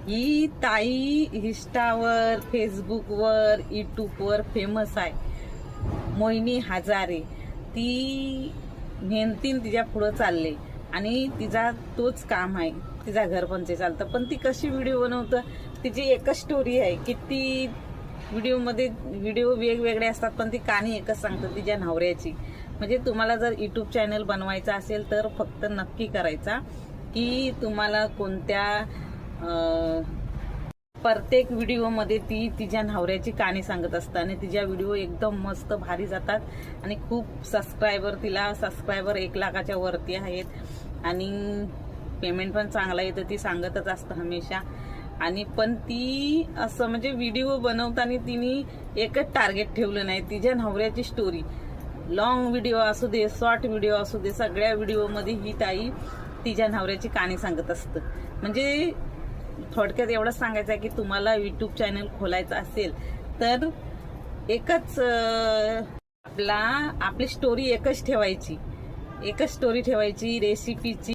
ही ताई इंस्टावर, फेसबुकवर, यूट्यूबवर फेमस आहे. मोहिनी हजारे. ती मेहनतीन तिच्या पुढं चालले आणि तिचा तोच काम आहे. तिचा घर पण ते चालतं. पण ती कशी व्हिडिओ बनवतं, तिची एकच स्टोरी आहे की ती व्हिडिओ वेगवेगळे असतात पण ती कहाणी एकच सांगतं तिच्या नवऱ्याची. म्हणजे तुम्हाला जर यूट्यूब चॅनल बनवायचा असेल तर फक्त नक्की करायचा की तुम्हाला कोणत्या प्रत्येक व्हिडिओमध्ये ती तिच्या नवऱ्याची कहाणी सांगत असते आणि तिच्या व्हिडिओ एकदम मस्त भारी जातात आणि खूप सबस्क्रायबर 1 लाखाच्या वरती आहेत आणि पेमेंट पण चांगला येतं. ती सांगतच असतं हमेशा. आणि पण ती असं म्हणजे व्हिडिओ बनवताना तिने एकच टार्गेट ठेवलं नाही. तिच्या नवऱ्याची स्टोरी लॉंग व्हिडिओ असू दे, शॉर्ट व्हिडिओ असू दे, सगळ्या व्हिडिओमध्ये ही ताई तिच्या नवऱ्याची कहाणी सांगत असतं. म्हणजे थोडक्यात एवढंच सांगायचं आहे की तुम्हाला यूट्यूब चॅनल खोलायचं असेल तर एकच आपली स्टोरी एकच ठेवायची रेसिपीची.